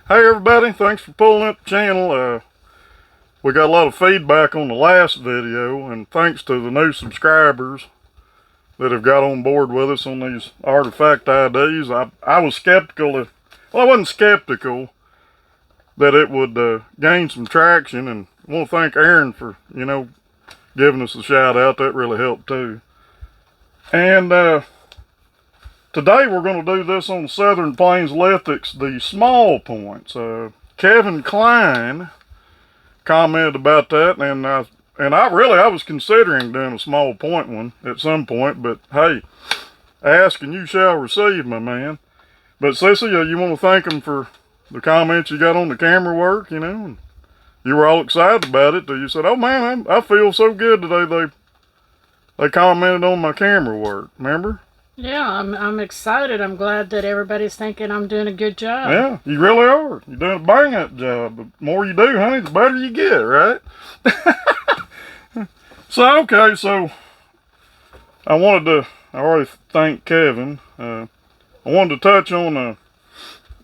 Hey everybody, thanks for pulling up the channel. We got a lot of feedback on the last video, and thanks to the new subscribers that have got on board with us on these artifact IDs. I was skeptical well, I wasn't skeptical that it would gain some traction, and I want to thank Aaron for, giving us a shout out. That really helped too. And today we're going to do this on Southern Plains Lithics, the small points. Kevin Klein commented about that, and I was considering doing a small point one at some point, but hey, ask and you shall receive, my man. But Sissy, you want to thank him for the comments you got on the camera work, and you were all excited about it. You said, "Oh man, I feel so good today." They commented on my camera work. Remember? Yeah, I'm excited. I'm glad that everybody's thinking I'm doing a good job. Yeah, you really are. You're doing a bang-up job. The more you do, honey, the better you get, right? So I already thanked Kevin. I wanted to touch on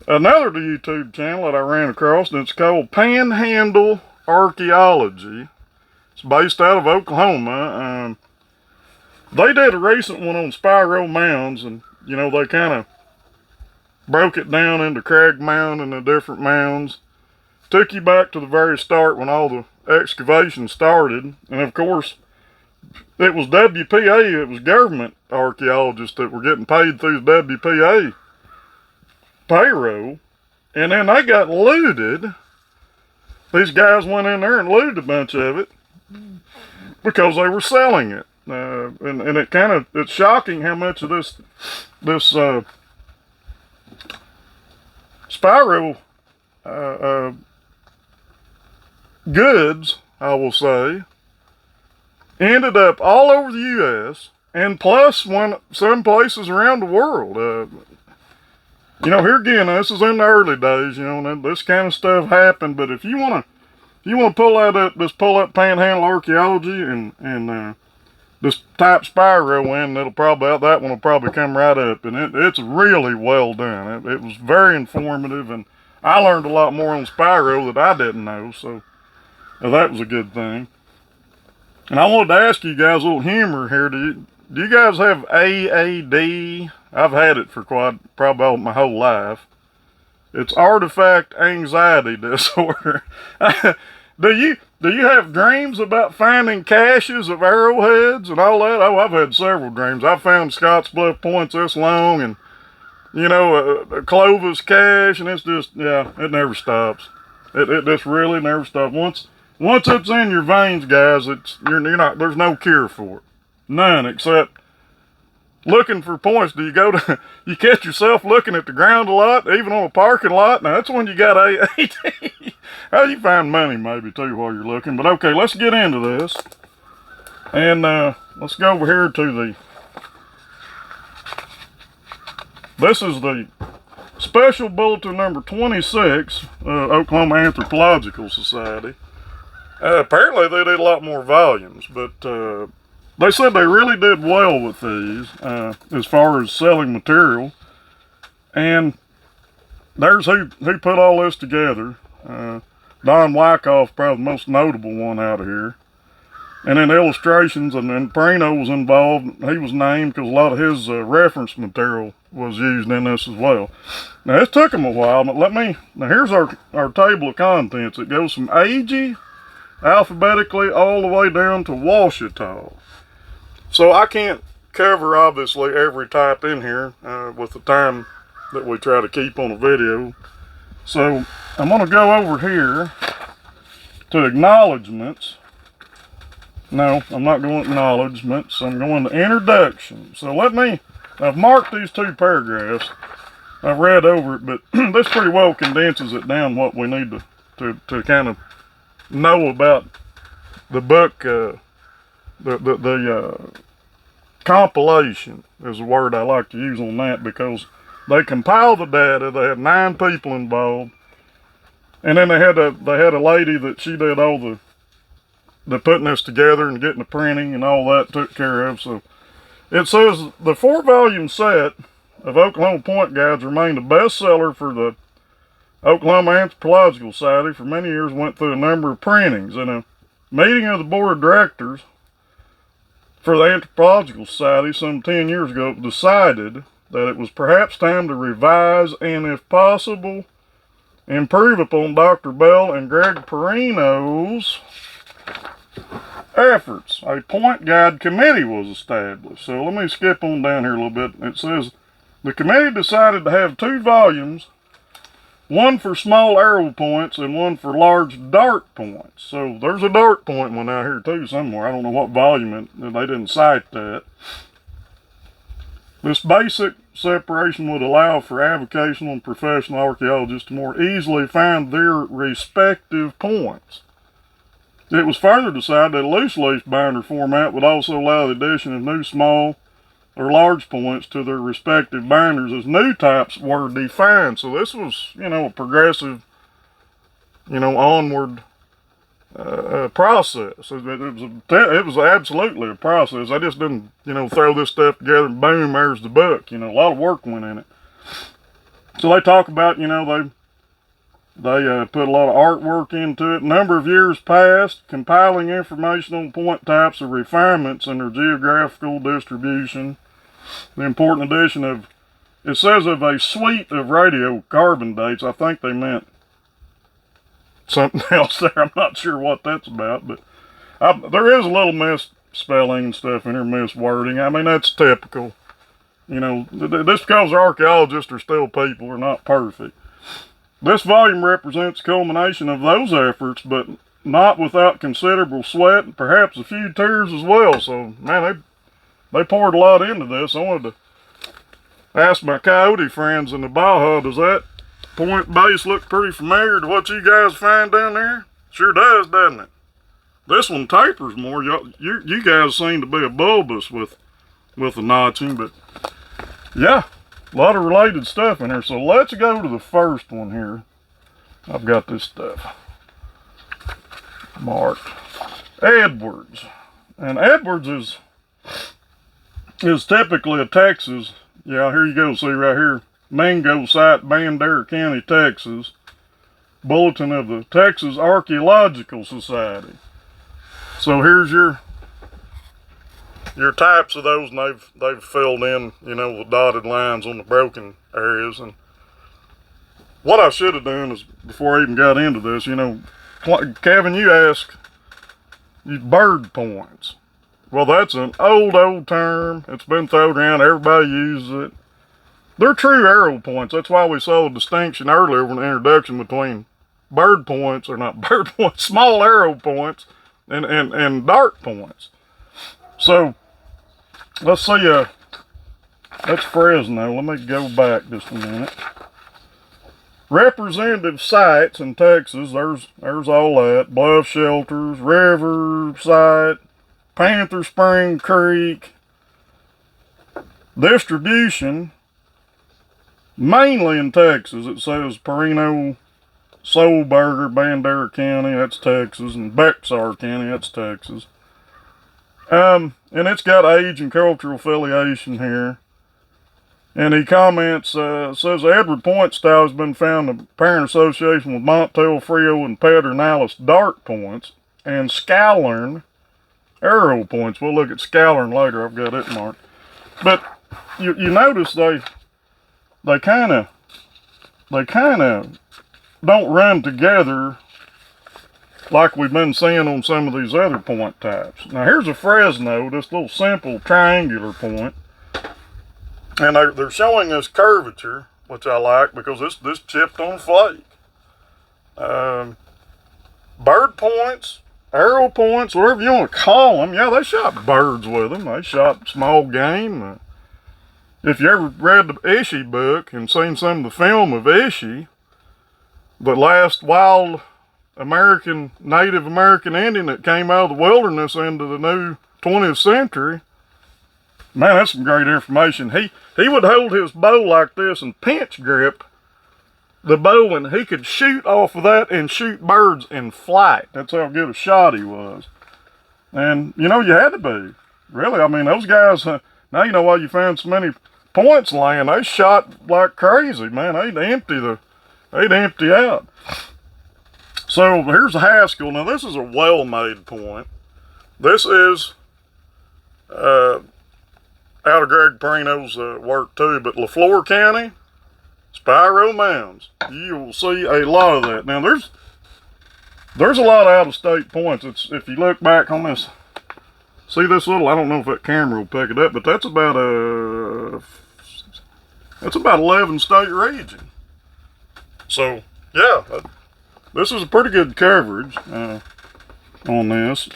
another YouTube channel that I ran across, and it's called Panhandle Archaeology. It's based out of Oklahoma. They did a recent one on Spiro Mounds, and they kind of broke it down into Crag Mound and the different mounds. Took you back to the very start when all the excavation started, and of course it was WPA, it was government archaeologists that were getting paid through the WPA payroll, and then they got looted. These guys went in there and looted a bunch of it because they were selling it. And it's shocking how much of this Spiro goods, I will say, ended up all over the U.S. and plus some places around the world. Here again, this is in the early days. This kind of stuff happened. But if you want to pull that up, just pull up Panhandle Archaeology and just type Spiro in, that one will probably come right up, and it's really well done. It was very informative, and I learned a lot more on Spiro that I didn't know, so that was a good thing. And I wanted to ask you guys a little humor here. Do you guys have AAD? I've had it for probably all my whole life. It's artifact anxiety disorder. Do you have dreams about finding caches of arrowheads and all that? Oh, I've had several dreams. I found Scottsbluff points this long, and a Clovis cache, and it's just, yeah, it never stops. It just really never stops. Once it's in your veins, guys, there's no cure for it. None, except looking for points. You catch yourself looking at the ground a lot, even on a parking lot? Now that's when you got AAD. Well, you find money maybe too while you're looking. But okay, let's get into this. And let's go over here to this is the Special Bulletin number 26, Oklahoma Anthropological Society. Apparently they did a lot more volumes, but they said they really did well with these as far as selling material. And there's who put all this together. Don Wyckoff, probably the most notable one out of here. And then illustrations, and then Perino was involved. He was named because a lot of his reference material was used in this as well. Now, it took him a while, but now here's our table of contents. It goes from Agee alphabetically all the way down to Ouachita. So I can't cover, obviously, every type in here with the time that we try to keep on a video. So I'm going to go over here to acknowledgements. No, I'm not going to acknowledgements. I'm going to introduction. So I've marked these two paragraphs. I've read over it, but this pretty well condenses it down what we need to kind of know about the book. The compilation is the word I like to use on that, because they compiled the data. They had 9 people involved, and then they had a lady that she did all the putting this together and getting the printing and all that took care of. So it says the 4-volume set of Oklahoma Point Guides remained a bestseller for the Oklahoma Anthropological Society for many years went through a number of printings. In a meeting of the board of directors for the Anthropological Society some 10 years ago, it decided that it was perhaps time to revise and, if possible, improve upon Dr. Bell and Greg Perino's efforts. A point guide committee was established. So let me skip on down here a little bit. It says, the committee decided to have 2 volumes, one for small arrow points and one for large dart points. So there's a dart point one out here too somewhere. I don't know what volume they didn't cite that. This basic separation would allow for avocational and professional archaeologists to more easily find their respective points. It was further decided that a loose leaf binder format would also allow the addition of new small or large points to their respective binders as new types were defined. So this was, a progressive, onward process. It was absolutely a process. I just didn't, throw this stuff together and boom, there's the book. A lot of work went in it. So they talk about, they put a lot of artwork into it. A number of years passed, compiling information on point types of refinements and their geographical distribution. The important addition of, it says of a suite of radiocarbon dates. I think they meant something else there. I'm not sure what that's about, but there is a little misspelling and stuff in there, miswording. I mean, that's typical. Just because archaeologists are still people, are not perfect. This volume represents culmination of those efforts, but not without considerable sweat and perhaps a few tears as well. So, man, they poured a lot into this. I wanted to ask my coyote friends in the Baja, does that point base look pretty familiar to what you guys find down there? Sure does, doesn't it? This one tapers more. You guys seem to be a bulbous with the notching, but yeah, a lot of related stuff in here. So let's go to the first one here. I've got this stuff marked. Edwards. And Edwards is typically a Texas. Yeah, here you go. See right here. Mingo site, Bandera County, Texas. Bulletin of the Texas Archaeological Society. So here's your types of those, and they've filled in, the dotted lines on the broken areas. And what I should have done is, before I even got into this, Kevin, you asked, bird points. Well, that's an old term. It's been thrown around. Everybody uses it. They're true arrow points. That's why we saw the distinction earlier in the introduction between bird points, or not bird points, small arrow points, and dart points. So, let's see, that's Fresno. Let me go back just a minute. Representative sites in Texas, there's all that. Bluff Shelters, River Site, Panther Spring Creek. Distribution, mainly in Texas. It says Perino, Soulburger, Bandera County, that's Texas, and Bexar County, that's Texas. And it's got age and cultural affiliation here. And he comments, says the Edward Point style has been found in apparent association with Montel, Frio, and Pedernales dart points, and Scallern arrow points. We'll look at Scallern later. I've got it marked. But you notice they kind of don't run together like we've been seeing on some of these other point types. Now here's a Fresno, this little simple triangular point. And they're showing this curvature, which I like because this chipped on flake. Bird points, arrow points, whatever you want to call them. Yeah, they shot birds with them. They shot small game. If you ever read the Ishi book and seen some of the film of Ishi, the last wild Native American Indian that came out of the wilderness into the new 20th century, man, that's some great information. He would hold his bow like this and pinch grip the bow, and he could shoot off of that and shoot birds in flight. That's how good a shot he was. And, you had to be. Really, I mean, those guys, now you know why you found so many points laying. They shot like crazy, man. They'd empty they'd empty out. So here's a Haskell. Now this is a well-made point. This is out of Greg Perino's work too, but LaFleur County, Spiro Mounds. You will see a lot of that. Now there's a lot of out-of-state points. It's, if you look back on this, see this little, I don't know if that camera will pick it up, but that's about 11 state region. So yeah, this is a pretty good coverage on this.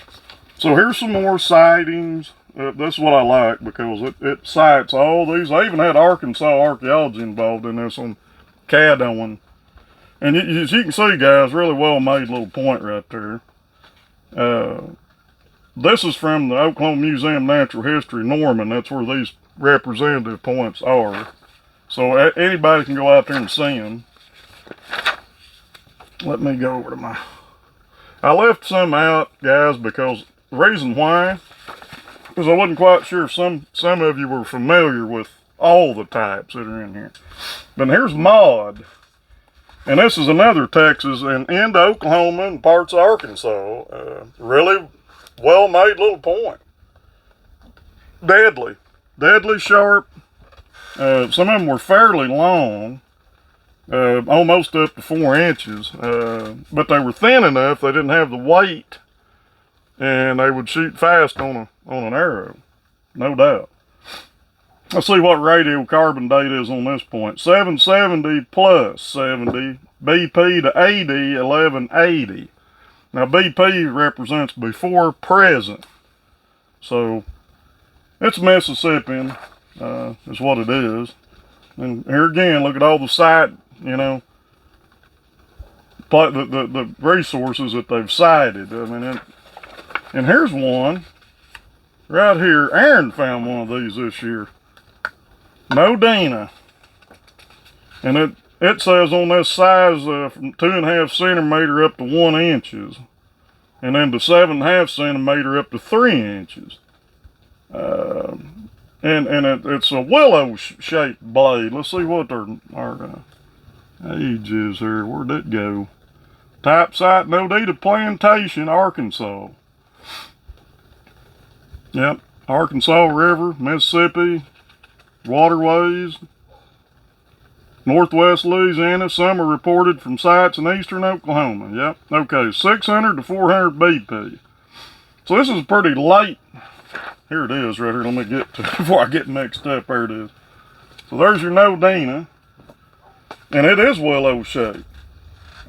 So here's some more sightings. This is what I like because it cites all these. I even had Arkansas archaeology involved in this on Caddoan. And as you can see, guys, really well made little point right there. This is from the Oklahoma Museum of Natural History, Norman. That's where these representative points are. So anybody can go out there and see them. Let me go over to my... I left some out, guys, because the reason why is I wasn't quite sure if some of you were familiar with all the types that are in here. But here's Maud. And this is another Texas and into Oklahoma and parts of Arkansas. Really well-made little point. Deadly sharp. Some of them were fairly long, almost up to 4 inches. But they were thin enough they didn't have the weight, and they would shoot fast on an arrow, no doubt. Let's see what radiocarbon date is on this point. 770 plus 70, BP to AD 1180. Now BP represents before present. So it's Mississippian, is what it is. And here again, look at all the site, you know, the resources that they've cited. I mean, and here's one right here. Aaron found one of these this year. Modena, and it says on this size from 2.5 centimeter up to 1 inches, and then to 7.5 centimeter up to 3 inches. And it's a willow shaped blade. Let's see what our age is here. Where'd it go? Type site Nodita Plantation, Arkansas. Yep, Arkansas River, Mississippi. Waterways, northwest Louisiana. Some are reported from sites in eastern Oklahoma. Yep, okay, 600 to 400 BP. So this is pretty late. Here it is right here. Let me get to before I get mixed up. There it is. So there's your Nodena, and it is willow shaped.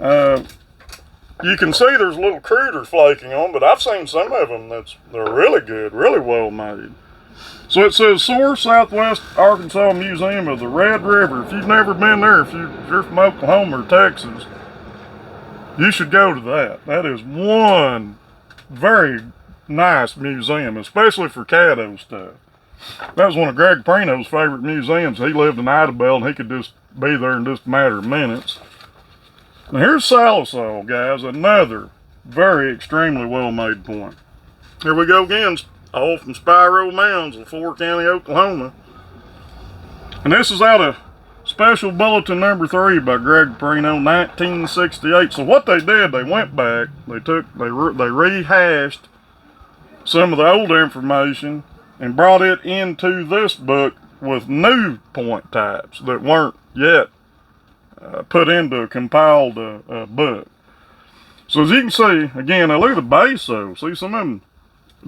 You can see there's a little cruder flaking on, but I've seen some of them they're really good, really well made. So it says Source, Southwest Arkansas Museum of the Red River. If you've never been there, if you're from Oklahoma or Texas, you should go to that. That is one very nice museum, especially for caddo stuff. That was one of Greg Perino's favorite museums. He lived in Idabel, and he could just be there in just a matter of minutes. Now here's Sallisaw, guys, another very extremely well-made point. Here we go again. All from Spiro Mounds, LaFleur County, Oklahoma. And this is out of Special Bulletin number 3 by Greg Perino, 1968. So what they did, they went back, they rehashed some of the older information and brought it into this book with new point types that weren't yet put into a compiled book. So as you can see, again, now look at the base though. See, some of them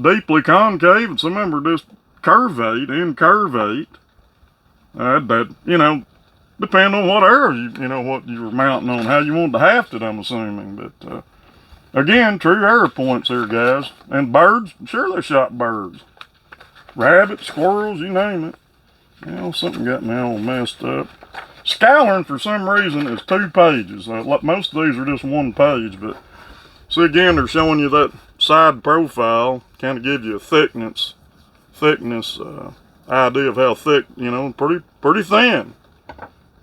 deeply concave, and some of them are just incurvate. That, you know, depend on what arrow what you were mounting on, how you wanted to haft it, I'm assuming. But again, true arrow points here, guys. And birds, sure they shot birds. Rabbits, squirrels, you name it. You know, something got me all messed up. Scouring, for some reason, is 2 pages. Most of these are just 1 page, but see, again, they're showing you that side profile, kind of give you a thickness idea of how thick, you know, pretty thin,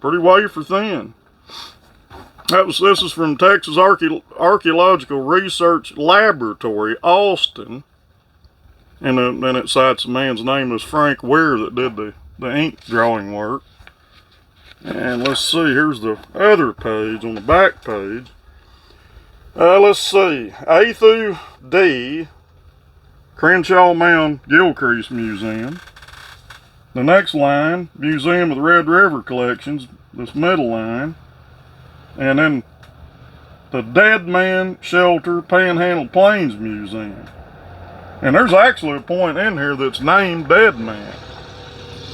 pretty wafer thin. This is from Texas Archaeological Research Laboratory, Austin, and then it cites a man's name as Frank Weir that did the ink drawing work. And let's see, here's the other page on the back page. Let's see, A through D, Crenshaw Mound Gilcrease Museum. The next line, Museum of the Red River Collections, this middle line. And then the Dead Man Shelter Panhandle Plains Museum. And there's actually a point in here that's named Dead Man.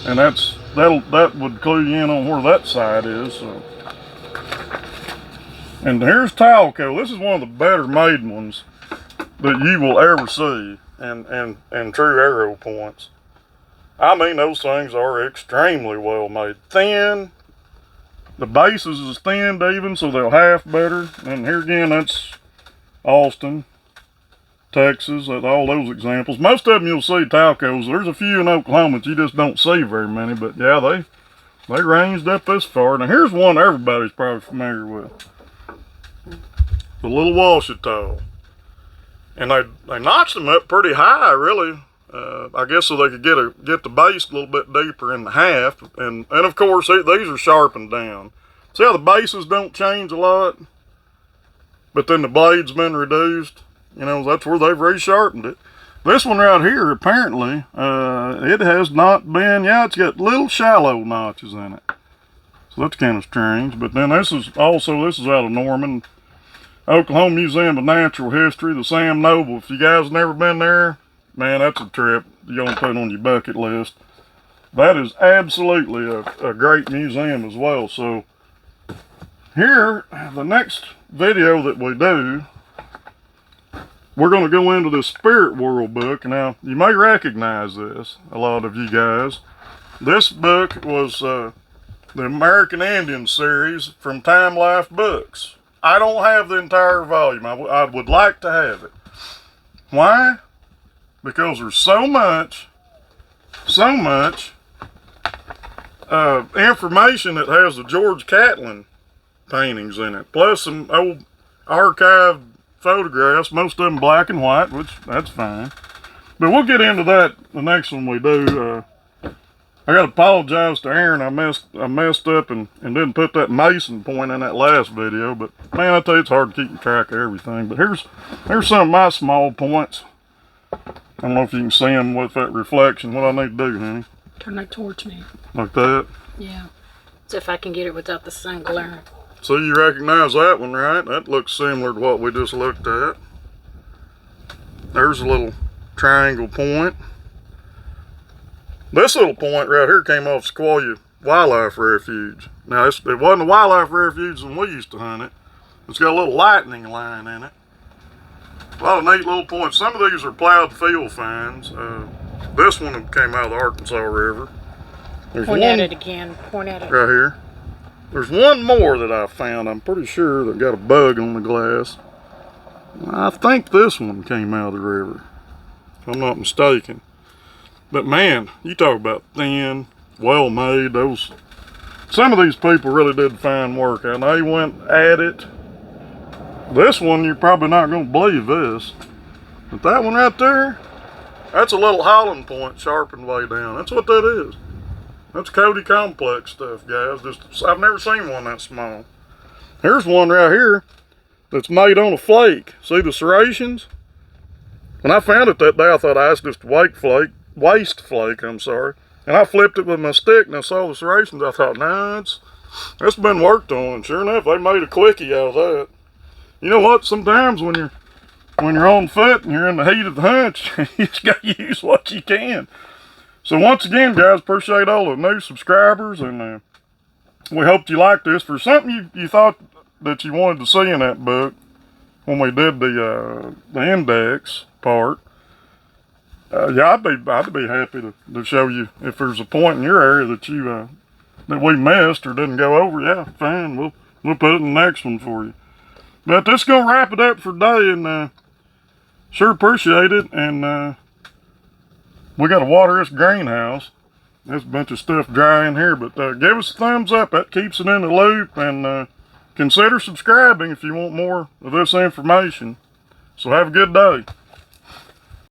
And that would clue you in on where that site is. So. And here's Talco. This is one of the better made ones that you will ever see in true arrow points. I mean, those things are extremely well made. Thin. The bases is thinned even, so they'll half better. And here again, that's Austin, Texas, all those examples. Most of them you'll see Talcos. There's a few in Oklahoma that you just don't see very many, but yeah, they ranged up this far. Now here's one everybody's probably familiar with. The Little Ouachita. And they notched them up pretty high, really. I guess so they could get the base a little bit deeper in the half. And of course, these are sharpened down. See how the bases don't change a lot? But then the blade's been reduced. You know, that's where they've resharpened it. This one right here, apparently, it has not been, yeah, it's got little shallow notches in it. So that's kind of strange. But then this is out of Norman, Oklahoma Museum of Natural History, the Sam Noble. If you guys have never been there, man, that's a trip you're going to put on your bucket list. That is absolutely a great museum as well. So here, the next video that we do, we're going to go into the Spirit World book. Now, you may recognize this, a lot of you guys. This book was the American Indian series from Time Life Books. I don't have the entire volume. I would like to have it. Why? Because there's so much information that has the George Catlin paintings in it, plus some old archived photographs, most of them black and white, which that's fine. But we'll get into that the next one we do. I gotta apologize to Aaron. I messed up and didn't put that Mason point in that last video. But man, I tell you, it's hard to keep track of everything. But here's some of my small points. I don't know if you can see them with that reflection. What I need to do, honey? Turn that towards me. Like that? Yeah. So if I can get it without the sun glaring. So you recognize that one, right? That looks similar to what we just looked at. There's a little triangle point. This little point right here came off Sequoia Wildlife Refuge. Now, it wasn't a wildlife refuge when we used to hunt it. It's got a little lightning line in it. A lot of neat little points. Some of these are plowed field finds. This one came out of the Arkansas River. There's Point at it again. Point at it. Right here. There's one more that I found. I'm pretty sure that got a bug on the glass. I think this one came out of the river, if I'm not mistaken. But man, you talk about thin, well made. Some of these people really did fine work, and they went at it. This one, you're probably not going to believe this, but that one right there, that's a little Holland point sharpened way down. That's what that is. That's Cody Complex stuff, guys. I've never seen one that small. Here's one right here that's made on a flake. See the serrations? When I found it that day, I thought I was just waste flake, I'm sorry. And I flipped it with my stick and I saw the serrations. I thought, nah, it's been worked on. And sure enough, they made a quickie out of that. You know what? Sometimes when you're on foot and you're in the heat of the hunt, you just got to use what you can. So once again, guys, appreciate all the new subscribers, and we hope you liked this. For something you thought that you wanted to see in that book when we did the index part, yeah, I'd be happy to show you if there's a point in your area that you that we missed or didn't go over. Yeah, fine, we'll put it in the next one for you. But this is gonna wrap it up for today, and sure appreciate it. And we got to water this greenhouse. There's a bunch of stuff dry in here, but give us a thumbs up. That keeps it in the loop, and consider subscribing if you want more of this information. So have a good day.